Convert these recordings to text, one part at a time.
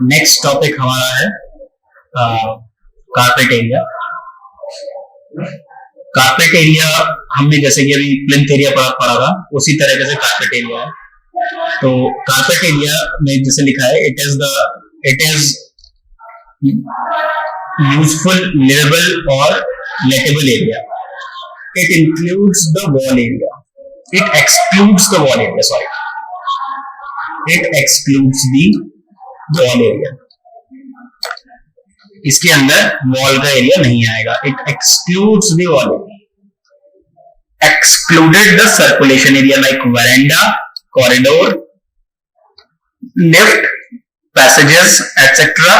Next topic हमारा है carpet area. Carpet area हमने जैसे कि अभी प्लिंथ एरिया पढ़ा था, उसी तरीके से कारपेट एरिया है। तो कारपेट एरिया में जैसे लिखा है, इट इज यूजफुल, लिवेबल और lettable area. It includes the wall area, it excludes the wall area, sorry, it excludes the wall area. इसके अंदर वॉल का एरिया नहीं आएगा। It excludes the wall area. Excluded the circulation area like veranda, corridor, lift, passages etcetera.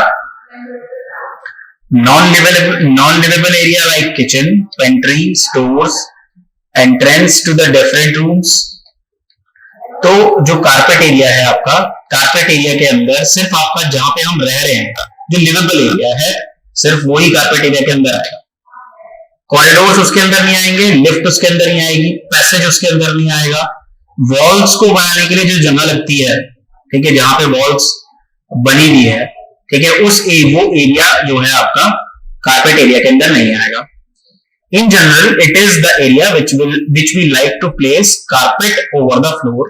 Non-livable area like kitchen, pantry, stores, entrance to the different rooms. तो जो carpet area है आपका, carpet area के अंदर सिर्फ आपका जहां पे हम रह रहे हैं जो लिवेबल एरिया है, सिर्फ वही कारपेट एरिया के अंदर आएगा। कॉरिडोर्स उसके अंदर नहीं आएंगे, लिफ्ट उसके अंदर नहीं आएगी, पैसेज उसके अंदर नहीं आएगा। वॉल्स को बनाने के लिए जो जगह लगती है, ठीक है, जहां पे वॉल्स बनी हुई है, ठीक है, वो एरिया जो है आपका कारपेट एरिया के अंदर नहीं आएगा। In general it is the area which we like to place carpet over the floor.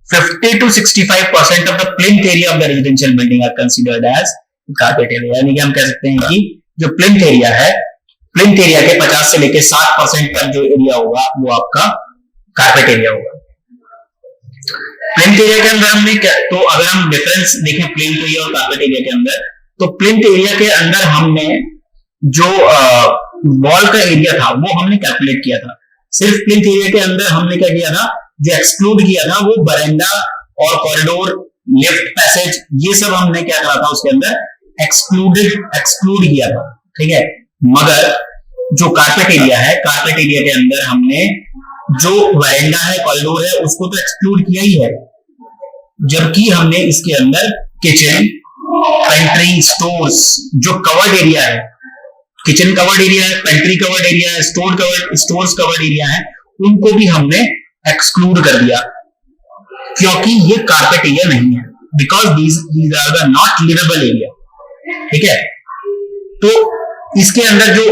50 to 65% of the plinth area of the residential building are considered as carpet area। यानी कि हम कह सकते हैं कि जो प्लिंथ एरिया है, plinth area के 50 से लेकर 60% तक जो एरिया होगा वो आपका कारपेट एरिया होगा। प्लिंथ एरिया के अंदर हमने तो अगर हम डिफरेंस देखें प्लिंथ एरिया और कारपेट एरिया के अंदर, तो प्लिंथ एरिया के अंदर हमने जो वॉल का एरिया था वो हमने कैलकुलेट किया था। सिर्फ प्लिंथ एरिया के अंदर हमने क्या किया था, जो एक्सक्लूड किया था वो बरांडा और कॉरिडोर, लिफ्ट, पैसेज, ये सब हमने क्या करा था उसके अंदर एक्सक्लूड किया था, ठीक है। मगर जो कारपेट एरिया है, कारपेट एरिया के अंदर हमने जो वरांडा है, कॉरिडोर है, उसको तो एक्सक्लूड किया ही है, जबकि हमने इसके अंदर किचन, पेंट्री, स्टोर्स, जो कवर्ड एरिया है, किचन कवर्ड एरिया है, पेंट्री कवर्ड एरिया है, स्टोर्स कवर्ड एरिया है, उनको भी हमने एक्सक्लूड कर दिया, क्योंकि ये कारपेट एरिया नहीं है, because these are the not livable area, ठीक है। तो इसके अंदर जो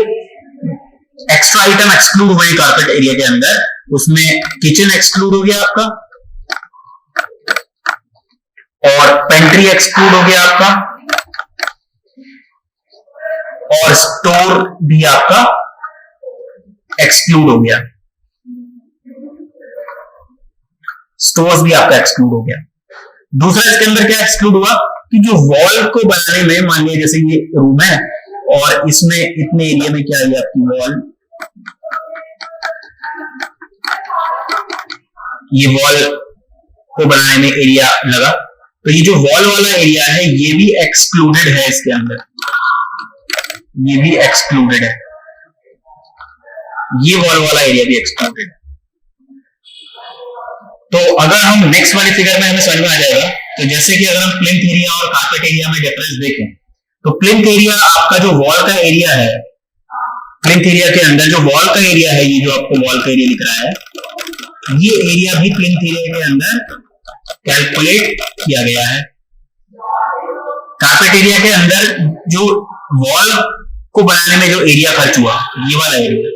एक्स्ट्रा आइटम एक्सक्लूड हुए कारपेट एरिया के अंदर, उसमें किचन एक्सक्लूड हो गया आपका, और पेंट्री एक्सक्लूड हो गया आपका, और स्टोर भी आपका एक्सक्लूड हो गया, स्टोर्स भी आपका एक्सक्लूड हो गया। दूसरा इसके अंदर क्या एक्सक्लूड हुआ कि जो वॉल को बनाने में, मान लीजिए जैसे ये रूम है और इसमें इतने एरिया में क्या है आपकी वॉल, ये वॉल को बनाने में एरिया लगा, तो ये जो वॉल वाला एरिया है ये भी एक्सक्लूडेड है, इसके अंदर ये भी एक्सक्लूडेड है, ये वॉल वाला एरिया भी एक्सक्लूडेड है। तो अगर हम नेक्स्ट वाली फिगर में हमें समझ में आ जाएगा, तो जैसे कि अगर हम प्लिंथ एरिया और कारपेट एरिया में डिफरेंस देखें, तो प्लिंथ एरिया आपका जो वॉल का एरिया है, प्लिंथ एरिया के अंदर जो वॉल का एरिया है, ये जो आपको वॉल का एरिया दिख रहा है, ये एरिया भी प्लिंथ एरिया के अंदर कैलकुलेट किया गया है। कारपेट एरिया के अंदर जो वॉल को बनाने में जो एरिया खर्च हुआ, ये वाला एरिया,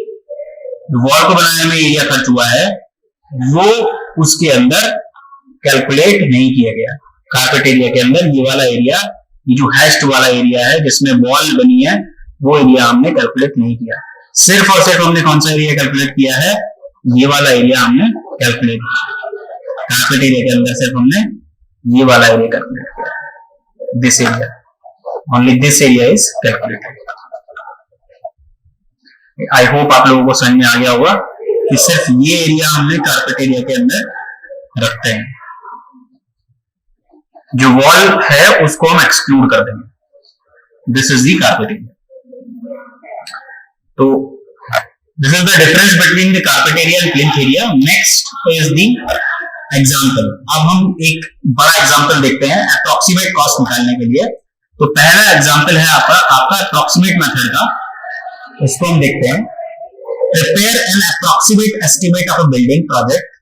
वॉल को बनाने में एरिया खर्च हुआ है, वो उसके अंदर कैलकुलेट नहीं किया गया। कारपेट एरिया के अंदर ये वाला एरिया, ये जो हैश्ड वाला एरिया है जिसमें वॉल बनी है, वो एरिया हमने कैलकुलेट नहीं किया। सिर्फ और सिर्फ हमने कौन सा एरिया कैलकुलेट किया है, ये वाला एरिया हमने कैलकुलेट किया। कारपेट एरिया के अंदर सिर्फ हमने ये वाला एरिया कैलकुलेट किया, this area, only this area is calculated. I hope आप लोगों को समझ में आ गया होगा कि सिर्फ ये एरिया हमने कारपेट एरिया के अंदर रखते हैं, जो वॉल है उसको हम एक्सक्लूड कर देंगे। This is the carpet area. तो this is the difference between the carpet area and plinth area. Next is the example. अब हम एक बड़ा एग्जाम्पल देखते हैं अप्रोक्सीमेट कॉस्ट निकालने के लिए। तो पहला एग्जाम्पल है आपका अप्रोक्सीमेट मेथड का, इसको हम देखते हैं। Prepare an approximate estimate of a building project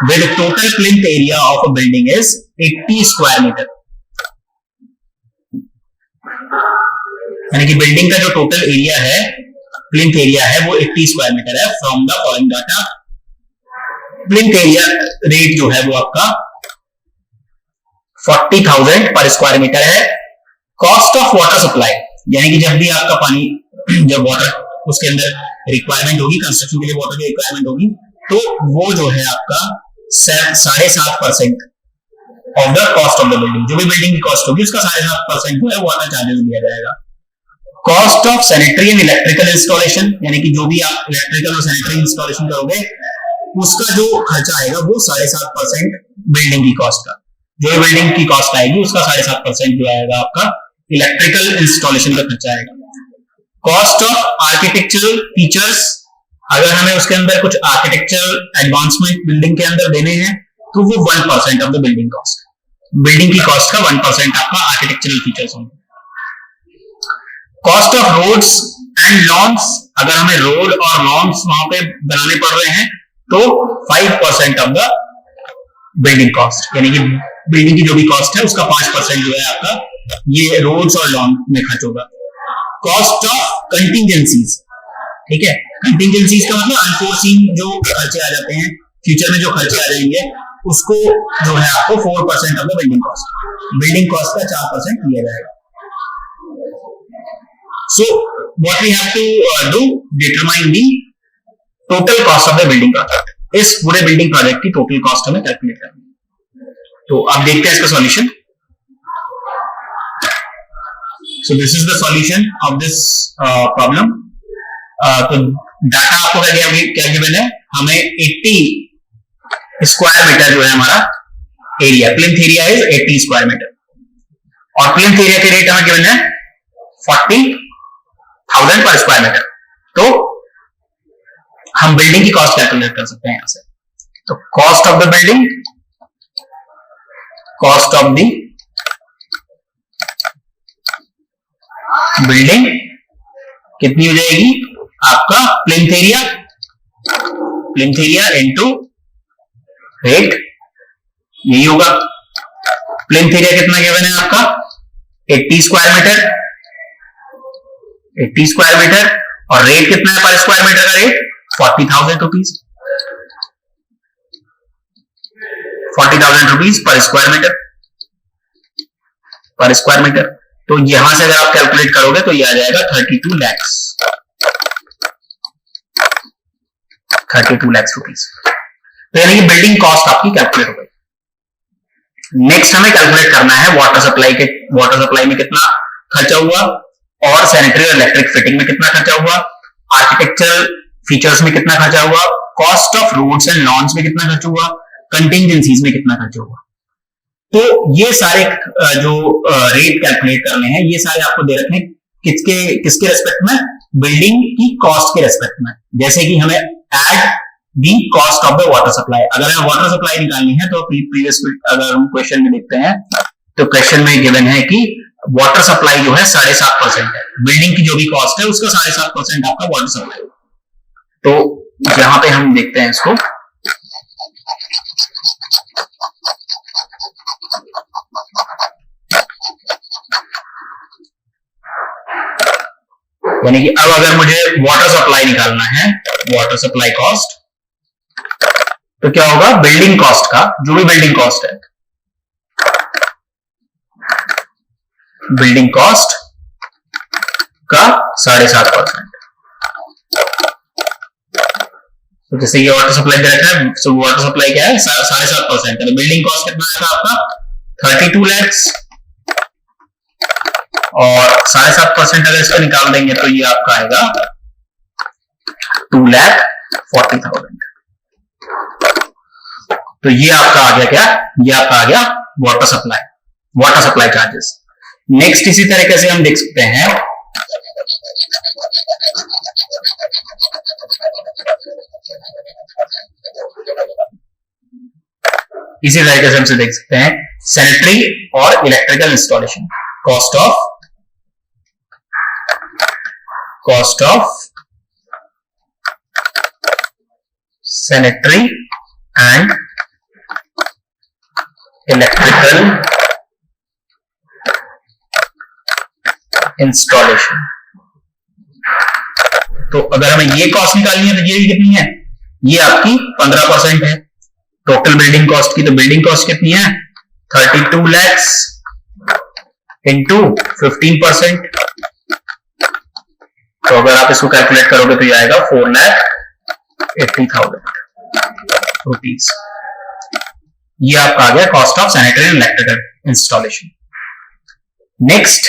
where the total plinth area of a building is 80 square meter. यानी कि बिल्डिंग का जो टोटल एरिया है, प्लिंथ एरिया है, वो 80 स्क्वायर मीटर है। From the following data, plinth area rate जो है वो आपका 40,000 पर स्क्वायर मीटर है। कॉस्ट ऑफ वाटर सप्लाई, यानी कि जब भी आपका पानी, जब वाटर उसके अंदर रिक्वायरमेंट होगी, कंस्ट्रक्शन के लिए वाटर की रिक्वायरमेंट होगी, तो वो जो है आपका 7.5% of the cost of the building, जो भी बिल्डिंग की कॉस्ट होगी उसका 7.5% जो है वाटर चार्जेस लिया जाएगा। Cost of sanitary and electrical installation, यानी कि जो भी आप इलेक्ट्रिकल और सैनिटरी इंस्टॉलेशन करोगे उसका जो खर्चा आएगा वो 7.5% बिल्डिंग की कॉस्ट का, जो भी बिल्डिंग की कॉस्ट आएगी उसका 7.5% जो आएगा आपका इलेक्ट्रिकल इंस्टॉलेशन का खर्चा आएगा। कॉस्ट ऑफ आर्किटेक्चरल फीचर्स, अगर हमें उसके अंदर कुछ आर्किटेक्चरल एडवांसमेंट बिल्डिंग के अंदर देने हैं तो वो 1% of the building cost, building की कॉस्ट का 1% आपका आर्किटेक्चरल फीचर्स होंगे। Cost of roads and lawns, अगर हमें रोड और लॉन्स वहां पे बनाने पड़ रहे हैं तो 5% ऑफ द बिल्डिंग कॉस्ट, यानी कि बिल्डिंग की जो भी कॉस्ट है उसका 5% जो है आपका ये रोड्स और लॉन में खर्च होगा। कॉस्ट ऑफ कंटिंजेंसीज, ठीक है, कंटिंजेंसीज का मतलब अनफोर्सीन जो खर्चे आ जाते हैं, फ्यूचर में जो खर्चे आ जाएंगे उसको जो है आपको 4% ऑफ द बिल्डिंग कॉस्ट का 4% लिया जाएगा। So what we have to do, determine the total cost of the building project. इस पूरे बिल्डिंग प्रोजेक्ट की टोटल कॉस्ट हमें कैलकुलेट करनी है। तो अब देखते हैं इसका solution. So this is the solution of this problem. तो डाटा आपको क्या गिवन है, हमें 80 स्क्वायर मीटर जो है हमारा area, plinth area is 80 square metre और प्लिंथ एरिया के रेट हमें गिवन है 40,000 पर स्क्वायर मीटर। तो हम बिल्डिंग की कॉस्ट कैलकुलेट कर सकते हैं यहां से। तो cost of the building, cost of the building कितनी हो जाएगी आपका, प्लिंथ एरिया इनटू रेट, यही होगा। प्लिंथ एरिया कितना गिवन है आपका 80 स्क्वायर मीटर, 80 स्क्वायर मीटर, और रेट कितना है पर स्क्वायर मीटर का rate 40,000 rupees, 40,000 rupees per square metre. तो यहां से अगर आप कैलकुलेट करोगे तो ये आ जाएगा 32 lakhs रुपीज। तो यानी कि बिल्डिंग कॉस्ट आपकी कैलकुलेट हो गई। नेक्स्ट हमें कैलकुलेट करना है वाटर सप्लाई में कितना खर्चा हुआ, और सैनिटरी और इलेक्ट्रिक फिटिंग में कितना खर्चा हुआ, आर्किटेक्चरल फीचर्स में कितना खर्चा हुआ, cost of roads and lawns में कितना खर्च हुआ, कंटिंजेंसीज में कितना खर्च हुआ। तो ये सारे जो रेट कैलकुलेट करने हैं ये सारे आपको दे रखे हैं किसके रेस्पेक्ट में, बिल्डिंग की कॉस्ट के रेस्पेक्ट में। जैसे कि हमें add the cost of the water supply, अगर हमें वाटर सप्लाई निकालनी है तो प्रीवियस अगर हम क्वेश्चन में देखते हैं तो क्वेश्चन में गिवन है कि वाटर सप्लाई जो है 7.5% है, बिल्डिंग की जो भी कॉस्ट है उसका 7.5% आपका वाटर सप्लाई। तो यहां पे हम देखते हैं इसको, यानी कि अब अगर मुझे वाटर सप्लाई निकालना है, वाटर सप्लाई कॉस्ट, तो क्या होगा, बिल्डिंग कॉस्ट का, जो भी बिल्डिंग कॉस्ट है, बिल्डिंग कॉस्ट का 7.5%। तो जैसे ये वाटर सप्लाई दे रखा है, तो वाटर सप्लाई क्या है 7.5%, तो बिल्डिंग कॉस्ट कितना आएगा आपका 32 lakhs, और 7.5% अगर इसका निकाल देंगे तो ये आपका आएगा 2,40,000। तो ये आपका आ गया क्या, ये आपका आ गया वाटर सप्लाई चार्जेस। नेक्स्ट इसी तरीके से हम देख सकते हैं सैनिटरी और electrical installation, cost of sanitary and electrical installation. तो अगर हमें ये कॉस्ट निकालनी है तो ये कितनी है, ये आपकी 15% है टोटल बिल्डिंग कॉस्ट की। तो बिल्डिंग कॉस्ट कितनी है 32 lakhs इंटू 15%। तो अगर आप इसको कैलकुलेट करोगे तो ये आएगा 4,80,000 रुपीज। ये आपका आ गया cost of sanitary and electrical installation. Next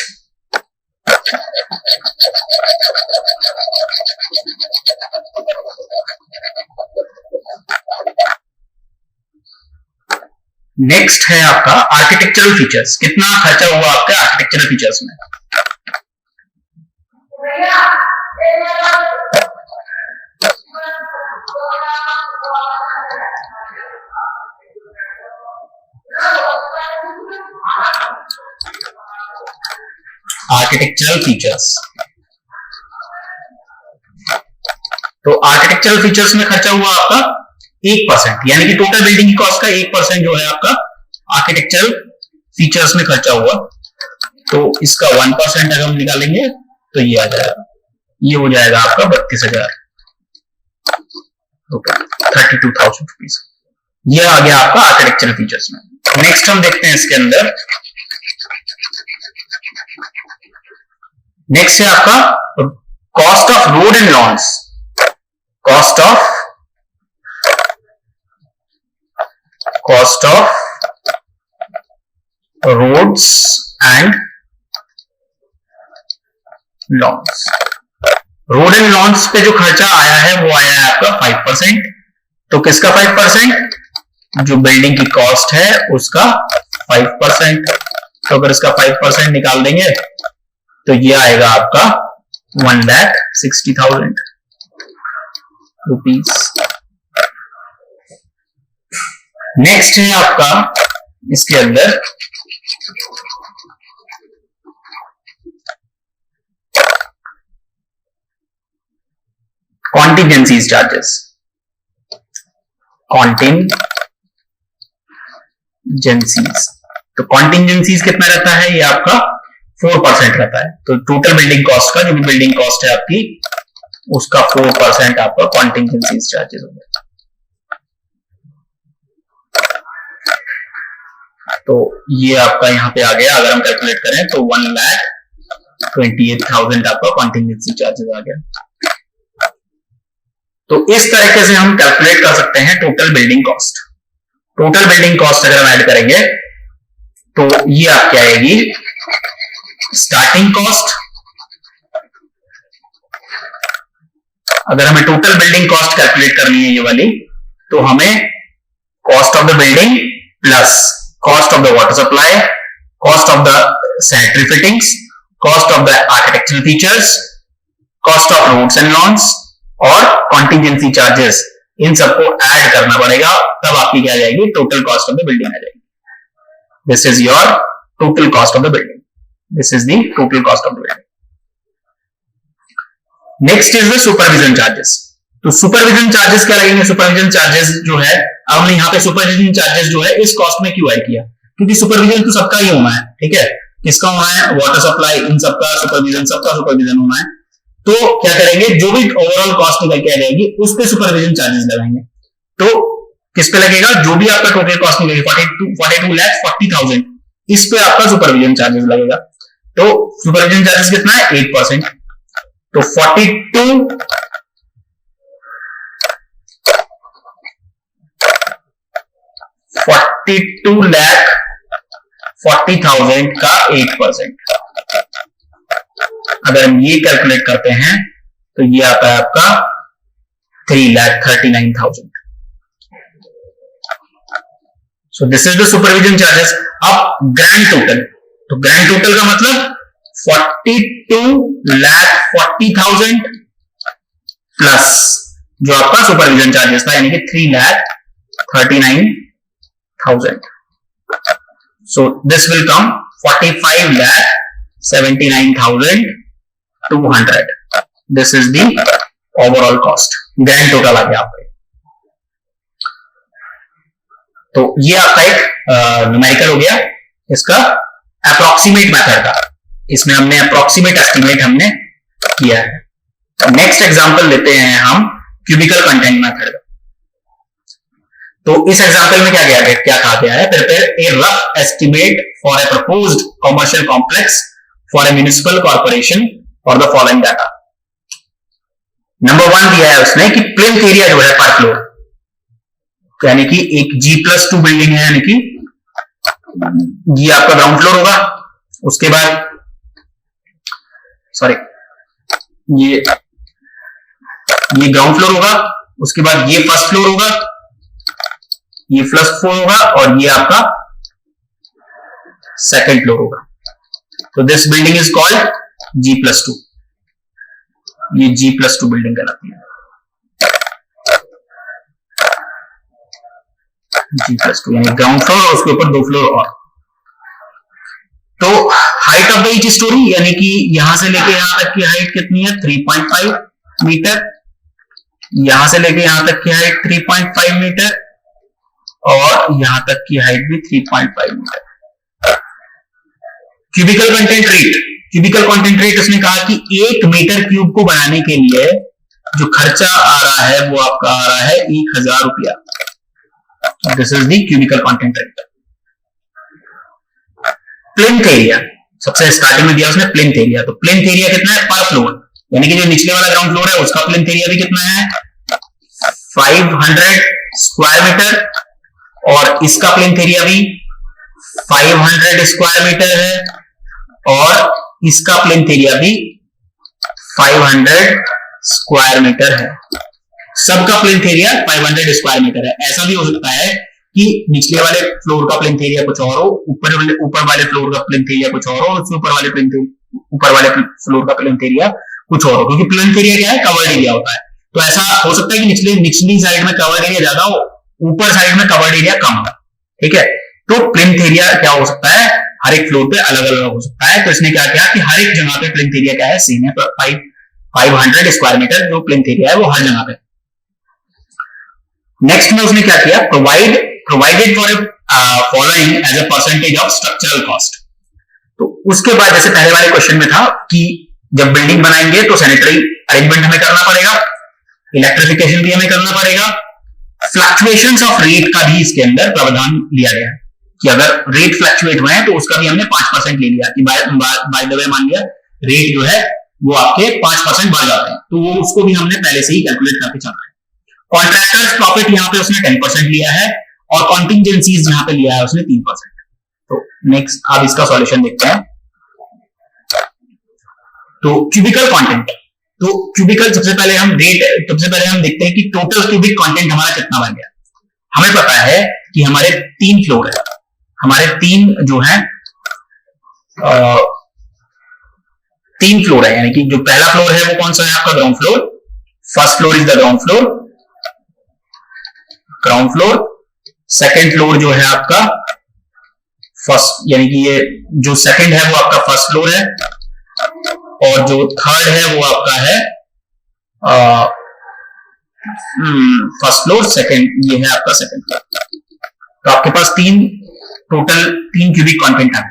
next है आपका आर्किटेक्चरल फीचर्स। कितना खर्चा हुआ आपके आर्किटेक्चरल फीचर्स में। आर्किटेक्चरल फीचर्स, तो आर्किटेक्चरल फीचर्स में खर्चा हुआ आपका 1%, यानी कि टोटल बिल्डिंग की कॉस्ट का 1% जो है आपका आर्किटेक्चरल फीचर्स में खर्चा हुआ। तो इसका 1% अगर हम निकालेंगे तो ये आ जाएगा, ये हो जाएगा आपका 32,000 रुपए, 32,000 रुपीज। ये आ गया आपका आर्किटेक्चरल फीचर्स में। नेक्स्ट हम देखते हैं इसके अंदर, नेक्स्ट है आपका cost of road and lawns. Cost of roads and lawns. Road and lawns पे जो खर्चा आया है वो आया है आपका 5%। तो किसका 5%, जो बिल्डिंग की कॉस्ट है उसका 5%। तो अगर इसका 5% निकाल देंगे तो ये आएगा आपका 1,60,000 रुपीज। नेक्स्ट है आपका इसके अंदर कॉन्टिजेंसीज चार्जेस। कॉन्टिजेंसीज, तो कॉन्टिजेंसीज कितना रहता है, ये आपका 4% रहता है। तो टोटल बिल्डिंग कॉस्ट का, जो भी बिल्डिंग कॉस्ट है आपकी, उसका 4% आपका कॉन्टिजेंसीज चार्जेस हो गया। तो ये आपका यहां पे आ गया, अगर हम कैलकुलेट करें तो 1,28,000 आपका कॉन्टिजेंसी चार्जेस आ गया। तो इस तरीके से हम कैलकुलेट कर सकते हैं total building cost. Total building cost अगर हम ऐड करेंगे तो ये आपकी आएगी स्टार्टिंग कॉस्ट। अगर हमें टोटल बिल्डिंग कॉस्ट कैलकुलेट करनी है ये वाली, तो हमें cost of the building plus cost of the water supply, cost of the sanitary fittings, cost of the architectural features, cost of roads and lawns और contingency charges, इन सबको add करना पड़ेगा, तब आपकी क्या जाएगी, total cost of the building आ जाएगी। This is your total cost of the building. This is the total cost of the building. Next is the supervision charges. तो सुपरविजन चार्जेस क्या लगेंगे, सुपरविजन चार्जेस जो है, अब हमने यहाँ पे सुपरविजन चार्जेस जो है इस कॉस्ट में क्यों ऐड किया, क्योंकि सुपरविजन तो सबका ही होना है, ठीक है, किसका होना है, वाटर सप्लाई, इन सबका सुपरविजन, सबका सुपरविजन होना है। तो क्या करेंगे, जो भी ओवरऑल कॉस्ट निकल के आ जाएगी उस पे सुपरविजन चार्जेस लगाएंगे। तो किस पे लगेगा, जो भी आपका टोटल कॉस्ट निकलेगी 42,40,000, इस पे आपका सुपरविजन चार्जेस लगेगा। तो सुपरविजन चार्जेस कितना है, 8%। तो 42,40,000 का 8%। अगर हम ये कैलकुलेट करते हैं तो ये आता है आपका 3,39,000। So this is the supervision charges. अब ग्रैंड टोटल, तो ग्रैंड टोटल का मतलब 42,40,000 प्लस जो आपका सुपरविजन चार्जेस था, यानी कि 3,39,000। So this will come 45,79,200। This is the overall cost, grand total आ गया आपका। तो ये आपका एक न्यूमेरिकल हो गया इसका अप्रोक्सीमेट मेथड का। इसमें हमने अप्रोक्सीमेट एस्टिमेट हमने किया है। नेक्स्ट एग्जांपल लेते हैं हम क्यूबिकल कंटेंट मेथड। तो इस एग्जांपल में क्या कहा गया है, prepare a rough estimate for a proposed commercial complex for a municipal corporation for the following data. Number 1 दिया है उसने कि प्लिंथ एरिया जो है पर फ्लोर, यानी कि एक G+2 बिल्डिंग है, यानी कि ये आपका ग्राउंड फ्लोर होगा, उसके बाद सॉरी ये ग्राउंड फ्लोर होगा, उसके बाद ये फर्स्ट फ्लोर होगा, ये फर्स्ट फ्लोर होगा और ये आपका सेकंड फ्लोर होगा। तो this building is called G+2, ये G+2 बिल्डिंग कहलाती है, G+2 यानी ग्राउंड फ्लोर और उसके ऊपर 2 फ्लोर और। तो height of the each story, यानी कि यहां से लेके यहां तक की हाइट कितनी है 3.5 मीटर, यहां से लेके यहां तक की हाइट 3.5 मीटर और यहां तक की हाइट भी 3.5 मीटर। Cubical content rate, cubical content rate उसने कहा कि 1 मीटर क्यूब को बनाने के लिए जो खर्चा आ रहा है वो आपका आ रहा है 1000 रुपया। This is the cubical content rate. Plinth area सबसे स्टार्टिंग में दिया उसने प्लिंथ एरिया, तो प्लिंथ एरिया कितना है पर फ्लोर, यानी कि जो निचले वाला ग्राउंड फ्लोर है उसका प्लिंथ एरिया भी कितना है 500 स्क्वायर मीटर और इसका प्लिंथ एरिया भी 500 स्क्वायर मीटर है और इसका प्लिंथ एरिया भी 500 स्क्वायर मीटर है। सबका प्लिंथ एरिया 500 स्क्वायर मीटर है। ऐसा भी हो सकता है कि निचले वाले फ्लोर का प्लिंथ एरिया कुछ और हो, ऊपर वाले फ्लोर का प्लिंथ एरिया कुछ और हो, उससे ऊपर वाले फ्लोर का प्लिंथ एरिया कुछ और हो, क्योंकि प्लिंथ एरिया क्या है कवर्ड एरिया होता है। तो ऐसा हो सकता है कि निचली साइड में कवर्ड एरिया ज्यादा हो, ऊपर साइड में कवर्ड एरिया कम हो, ठीक है। तो प्लिंथ एरिया क्या हो सकता है, हर एक फ्लोर पे अलग अलग हो सकता है। तो इसने क्या किया कि हर एक जगह पे प्लिंथ एरिया क्या है सेम है, 500 स्क्वायर मीटर जो प्लिंथ एरिया है वो हर जगह पे। नेक्स्ट में उसने क्या किया, provided for following as a percentage of structural cost. तो उसके बाद जैसे पहले वाले क्वेश्चन में था कि जब बिल्डिंग बनाएंगे तो सैनिटरी अरेंजमेंट हमें करना पड़ेगा, इलेक्ट्रिफिकेशन भी हमें करना पड़ेगा, फ्लक्चुएशंस ऑफ रेट का भी इसके अंदर प्रावधान लिया गया है कि अगर रेट फ्लक्चुएट हुए हैं तो उसका भी हमने 5% ले लिया कि बाय द वे मान लिया रेट जो है वो आपके 5% बढ़ जाते हैं, तो वो उसको भी हमने पहले से ही कैलकुलेट करके चल रहे हैं। कॉन्ट्रैक्टर्स प्रॉफिट यहाँ पे उसने 10% लिया है और कॉन्टिंजेंसीज यहाँ पे लिया है उसने 3%। तो नेक्स्ट आप इसका सॉल्यूशन देखते हैं। तो क्यूबिकल कंटेंट, तो क्यूबिकल सबसे पहले हम देखते हैं कि टोटल क्यूबिक कंटेंट हमारा कितना बन गया। हमें पता है कि हमारे 3 फ्लोर है, हमारे 3 जो है 3 फ्लोर है, यानी कि जो पहला फ्लोर है वो कौन सा है आपका ground floor, first floor is the ground floor, second floor जो है आपका फर्स्ट, यानी कि ये जो सेकंड है वो आपका फर्स्ट फ्लोर है और जो थर्ड है वो आपका है फर्स्ट फ्लोर, सेकंड ये है आपका सेकंड फ्लोर। तो आपके पास टोटल 3 क्यूबिक कंटेंट है,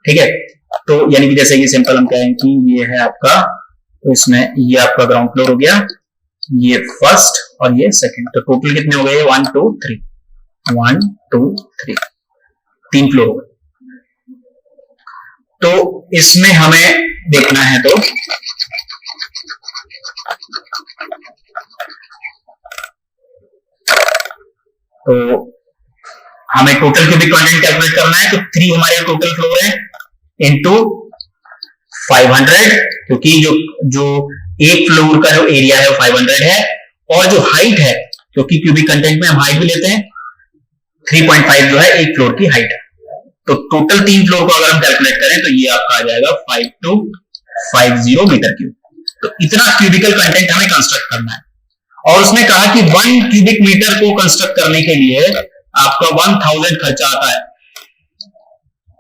ठीक है। तो यानी कि जैसे ये सिंपल हम कहें कि ये है आपका, तो इसमें ये आपका ग्राउंड फ्लोर हो गया, ये फर्स्ट और ये सेकंड, तो टोटल कितने हो गए 1 2 3 1 2 3 3 फ्लोर हो गए। तो इसमें हमें देखना है तो हमें टोटल क्यूबिक कंटेंट कैलकुलेट करना है। तो 3 हमारे टोटल फ्लोर है इनटू 500, क्योंकि जो एक फ्लोर का जो एरिया है वो 500 है और जो हाइट है, क्योंकि क्यूबिक कंटेंट में हम हाइट भी लेते हैं, 3.5 जो है एक फ्लोर की हाइट है। तो टोटल 3 फ्लोर को अगर हम कैलकुलेट करें तो ये आपका आ जाएगा 5250 मीटर क्यूब। तो इतना क्यूबिकल कंटेंट हमें कंस्ट्रक्ट करना है और उसने कहा कि 1 क्यूबिक मीटर को कंस्ट्रक्ट करने के लिए आपका 1000 खर्चा आता है,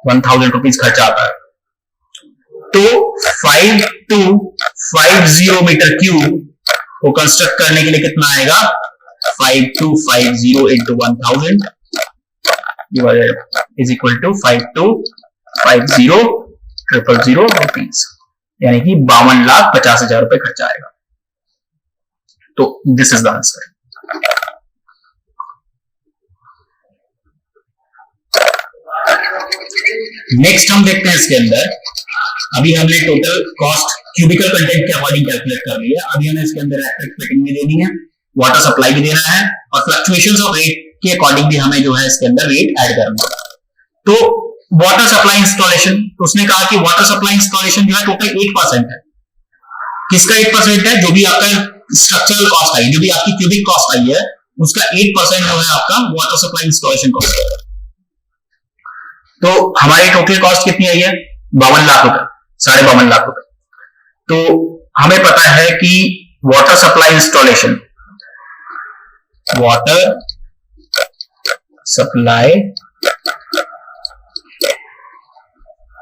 1000 रुपीज खर्चा आता है। तो 5250 मीटर क्यूब को कंस्ट्रक्ट करने के लिए कितना आएगा, 5250 into 1000 is equal to 5250 000 rupees, यानी कि 52,50,000 रुपए खर्चा आएगा। तो this is the answer. Next हम देखते हैं इसके अंदर, अभी हमने टोटल कॉस्ट क्यूबिकल कंटेंट के अकॉर्डिंग कैलकुलेट कर लिया। अभी हमें इसके अंदर इलेक्ट्रिक फिटिंग भी देनी है, वाटर सप्लाई भी देना है, और फ्लक्चुएशंस ऑफ रेट के अकॉर्डिंग भी हमें जो है इसके अंदर रेट ऐड करना है। तो वाटर सप्लाई इंस्टॉलेशन, तो उसने कहा कि वाटर सप्लाई इंस्टॉलेशन जो है टोटल 8% है। किसका 8% है? जो भी आपका स्ट्रक्चरल कॉस्ट आई, जो भी आपकी क्यूबिक कॉस्ट आई है, उसका 8% जो है आपका वाटर सप्लाई इंस्टॉलेशन कॉस्ट है। तो हमारी टोटल कॉस्ट कितनी आई है? 52 लाख रुपए, 52.5 लाख रुपए। तो हमें पता है कि water supply installation, water supply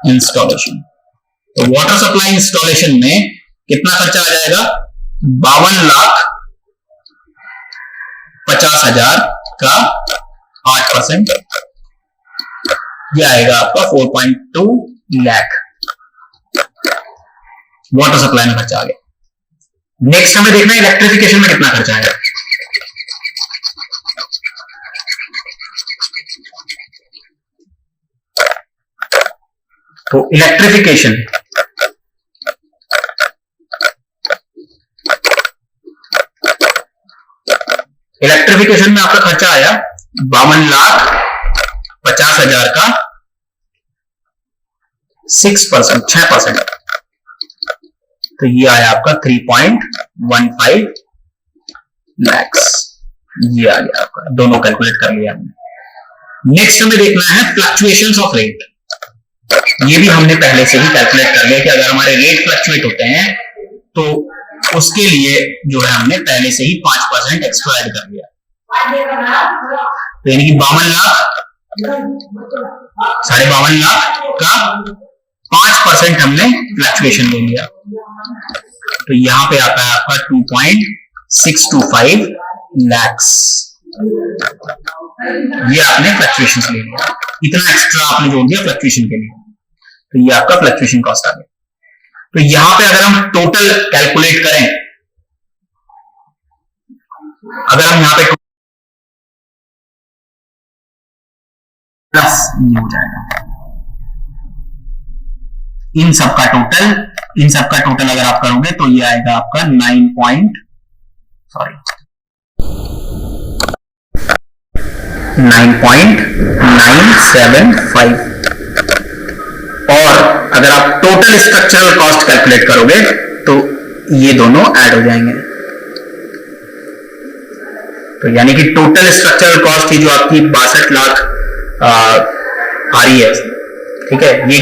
installation, तो वाटर सप्लाई इंस्टॉलेशन में कितना खर्चा आ जाएगा? 52,50,000 का 8%, यह आएगा आपका 4.2 लाख वाटर सप्लाई में खर्चा आ गया। नेक्स्ट हमें देखना है इलेक्ट्रिफिकेशन में कितना खर्चा आएगा। तो इलेक्ट्रिफिकेशन, इलेक्ट्रिफिकेशन में आपका खर्चा आया 52,50,000 का 6%। तो ये आया आपका 3.15 lakhs, ये आ गया आपका, दोनों कैलकुलेट कर लिया हमने। नेक्स्ट हमें देखना है फ्लक्चुएशंस ऑफ रेट। ये भी हमने पहले से ही कैलकुलेट कर लिया कि अगर हमारे रेट फ्लक्चुएट होते हैं तो उसके लिए जो है हमने पहले से ही 5% एक्स्ट्रा ऐड कर लिया। तो यानी कि 52 लाख, 52.5 लाख का 5% हमने फ्लक्चुएशन ले लिया। तो यहां पे आता है आपका 2.625 lakhs, ये आपने फ्लक्चुएशन ले लिया, इतना एक्स्ट्रा आपने जोड़ दिया फ्लक्चुएशन के लिए। तो ये आपका फ्लक्चुएशन कॉस्ट आ गया। तो यहां पे अगर हम टोटल कैलकुलेट करें, अगर हम यहां पे प्लस ये हो जाएगा, इन सबका टोटल अगर आप करोगे तो ये आएगा आपका 9.975। और अगर आप टोटल स्ट्रक्चरल कॉस्ट कैलकुलेट करोगे तो ये दोनों ऐड हो जाएंगे। तो यानी कि टोटल स्ट्रक्चरल कॉस्ट ही जो आपकी 62 लाख आ रही है, ठीक है, ये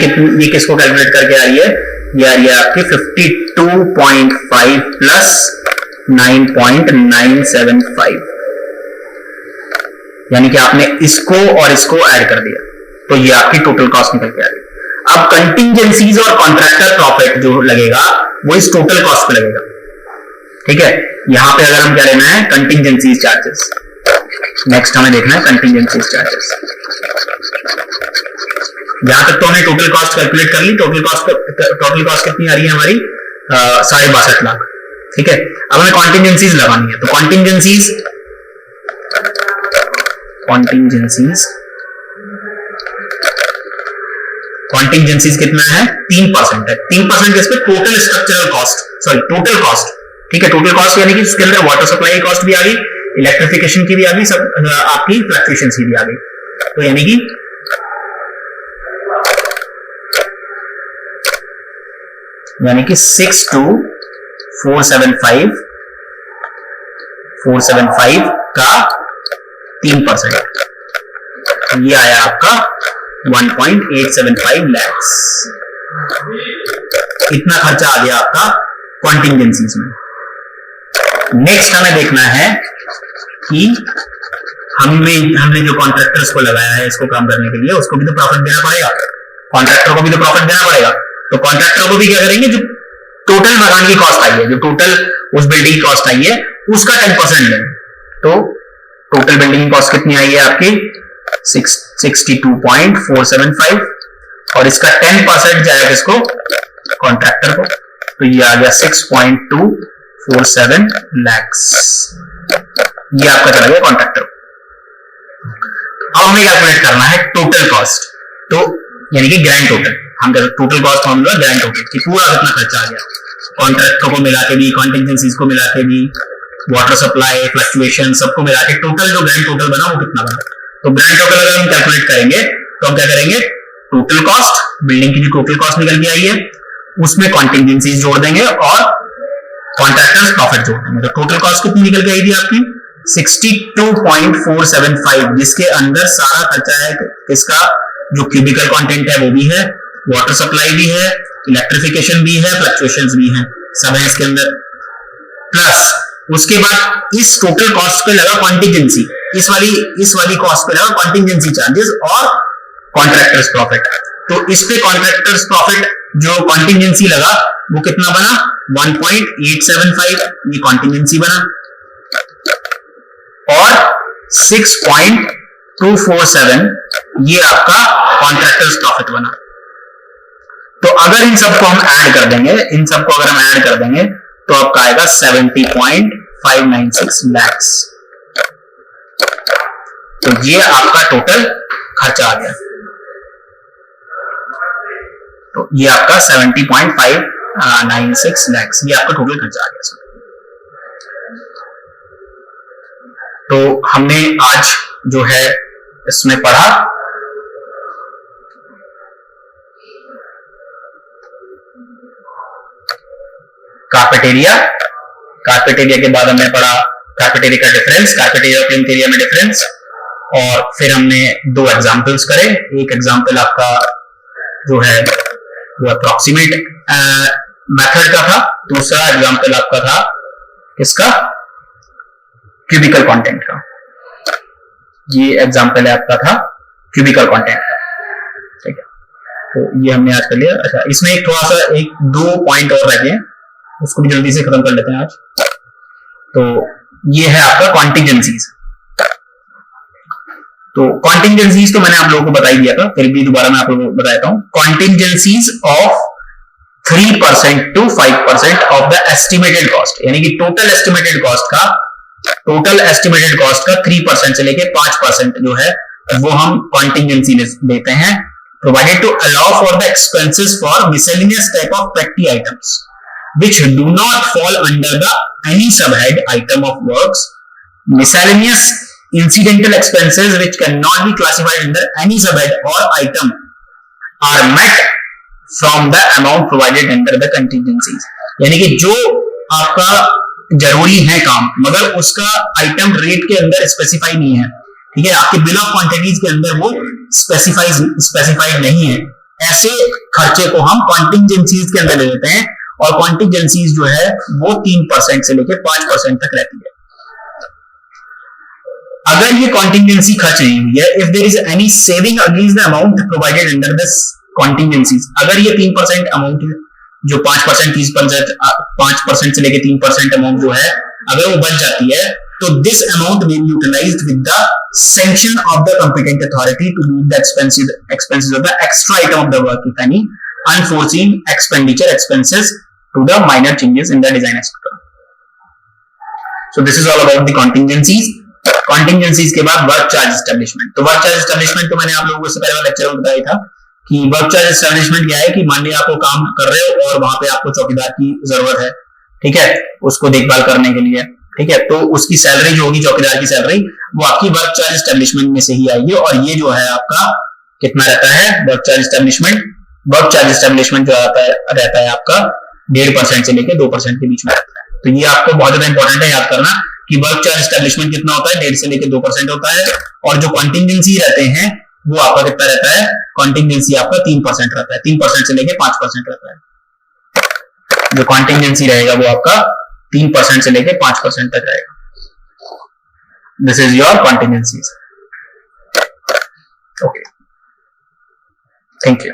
किसको कैलकुलेट करके आ रही है? ये आ रही है आपकी 52.5 प्लस 9.975, यानी कि आपने इसको और इसको ऐड कर दिया, तो ये आपकी टोटल कॉस्ट निकल के आ रही है। अब कंटिंजेंसीज और कॉन्ट्रैक्टर प्रॉफिट जो लगेगा वो इस टोटल कॉस्ट पे लगेगा, ठीक है। यहां पे अगर हम क्या लेना है? कंटिंजेंसीज चार्जेस। नेक्स्ट हमें देखना है कंटिंजेंसीज चार्जेस। यहां तक तो हमने टोटल कॉस्ट कैलकुलेट कर ली। टोटल कॉस्ट कितनी आ रही है हमारी? 62.5 लाख, ठीक है। अब हमें कॉन्टिंजेंसीज लगानी है। तो कॉन्टिंजेंसीज कितना है? 3% है। 3% इस पे total structural cost, sorry total cost, ठीक है। टोटल कॉस्ट यानी कि इसके अंदर वाटर सप्लाई की कॉस्ट भी आ गई, इलेक्ट्रिफिकेशन की भी आ गई, सब आपकी फ्लक्चुएशन की भी आ गई। तो यानी कि 62475 का 3%, ये आया आपका 1.875 lakhs। इतना खर्चा आ गया आपका कॉन्टिंजेंसीज में। नेक्स्ट हमें देखना है कि हमने जो कॉन्ट्रैक्टर्स को लगाया है इसको काम करने के लिए, उसको भी तो प्रॉफिट देना पड़ेगा, कॉन्ट्रैक्टर को भी तो प्रॉफिट देना पड़ेगा। तो कॉन्ट्रैक्टर को भी क्या करेंगे? जो टोटल मकान की कॉस्ट आई है, जो टोटल उस बिल्डिंग की कॉस्ट आई है, उसका 10% लेंगे। तो टोटल बिल्डिंग की कॉस्ट कितनी आई है आपकी? 62.475, और इसका 10% जाएगा किसको, कॉन्ट्रैक्टर को। तो ये आ गया 6.247 lakhs, ये आपका चला गया कॉन्ट्रैक्टर। अब हमें कैलकुलेट करना है टोटल कॉस्ट, तो यानी कि ग्रैंड टोटल। हम total cost formula grand total कि पूरा कितना खर्चा आ गया, कॉन्ट्रैक्टर को मिला के भी, कॉन्टिजेंसीज को मिला के भी, वाटर सप्लाई, फ्लक्चुएशन, सबको मिला के टोटल जो ग्रैंड टोटल बना वो कितना बना। तो ग्रैंड टोटल अगर हम कैलकुलेट करेंगे तो हम क्या करेंगे, टोटल कॉस्ट, बिल्डिंग की जो टोटल कॉस्ट निकल के आई है उसमें कॉन्टिजेंसीज जोड़ देंगे और कॉन्ट्रैक्टर्स प्रॉफिट जोड़ देंगे। तो टोटल कॉस्ट कितनी निकल के आई थी आपकी 62.475, जिसके अंदर सारा खर्चा है इसका, जो क्यूबिकल कंटेंट है वो भी है, वाटर सप्लाई भी है, इलेक्ट्रिफिकेशन भी है, फ्लक्चुएशंस भी है, सब है इसके अंदर। प्लस उसके बाद इस टोटल कॉस्ट पे लगा कॉन्टिजेंसी, इस वाली कॉस्ट पे लगा कॉन्टिजेंसी चार्जेस और कॉन्ट्रैक्टर्स प्रॉफिट। तो इस पे कॉन्ट्रैक्टर्स प्रॉफिट जो कॉन्टिजेंसी लगा वो कितना बना 1.875, ये कॉन्टिजेंसी बना, और 6.247 ये आपका कॉन्ट्रैक्टर्स प्रॉफिट बना। तो अगर इन सबको हम ऐड कर देंगे, तो आपका आएगा 70.596 lakhs। तो ये आपका टोटल खर्चा आ गया। तो ये आपका 70.596 lakhs, ये आपका टोटल खर्चा आ गया। तो हमने आज जो है इसमें पढ़ा कारपेट एरिया के बाद हमने पढ़ा कारपेट एरिया का डिफरेंस, कारपेट एरिया और प्लिंथ एरिया में डिफरेंस, और फिर हमने 2 एग्जांपल्स करे। एक एग्जांपल आपका जो है वो अप्रॉक्सीमेट मेथड का था, दूसरा एग्जांपल आपका था इसका क्यूबिकल कंटेंट का। ये एग्जांपल है आपका था क्यूबिकल कंटेंट का, ठीक है। तो ये हमने आज कर लिया। अच्छा, इसमें एक थोड़ा सा 1-2 पॉइंट और रह गए, उसको भी जल्दी से खत्म कर लेते हैं आज। तो ये है आपका कॉन्टिजेंसीज। तो कॉन्टिजेंसीज तो मैंने आप लोगों को बता ही दिया था, फिर भी दोबारा मैं आप लोगों को बताता हूं। Contingencies of 3% to 5% of the estimated cost, यानी कि टोटल एस्टिमेटेड कॉस्ट का 3% से लेके 5% जो है वो हम कॉन्टिजेंसी देते हैं, provided to allow for the expenses for miscellaneous type of petty items which do not fall under the any subhead item of works. Miscellaneous incidental expenses which cannot be classified under any subhead or item are met from the amount provided under the contingencies. यानी कि जो आपका जरूरी है काम मगर उसका item rate के अंदर स्पेसिफाई नहीं है, ठीक है, आपके बिल ऑफ क्वांटिटीज के अंदर वो स्पेसिफाइड नहीं है, ऐसे खर्चे को हम कॉन्टिजेंसीज के अंदर ले लेते हैं। और कॉन्टिजेंसीज जो है वो 3% से लेकर 5% तक रहती है। अगर ये कॉन्टिजेंसी खर्च नहीं हुई है, if there is any saving against the amount provided under this contingencies, अगर ये 3% अमाउंट जो 5% से लेकर 3% अमाउंट जो है अगर वो बच जाती है, तो this amount will be utilised with the sanction of the competent authority to meet the expenses of the extra item of the work, if any unforeseen expenditure expenses to the minor changes in the design etc. So this is all about the contingencies. Contingencies के बाद work charge establishment. तो work charge establishment तो मैंने आप लोगों को इससे पहले लेक्चर में बताया था कि वर्क चार्ज एस्टेब्लिशमेंट क्या है कि मान लीजिए आपको काम कर रहे हो और वहां पे आपको चौकीदार की जरूरत है, ठीक है, उसको देखभाल करने के लिए, ठीक है, तो उसकी सैलरी जो होगी चौकीदार की सैलरी वो आपकी वर्क चार्ज एस्टेब्लिशमेंट में से ही आएगी। और ये जो है आपका कितना रहता है वर्क चार्ज एस्टेब्लिशमेंट जो रहता है आपका 1.5% से लेकर 2% के बीच में रहता है। तो ये आपको बहुत ज्यादा इंपॉर्टेंट है याद करना कि वर्क चार्ज एस्टेब्लिशमेंट कितना होता है, 1.5 से लेकर 2% होता है। और जो कॉन्टिजेंसी रहते हैं वो आपका कितना रहता है, कॉन्टिजेंसी आपका 3% रहता है, 3% से लेकर 5% रहता है। जो कॉन्टिजेंसी रहेगा वो आपका 3% से लेकर 5% तक रहेगा। This is your contingencies. Okay, thank you.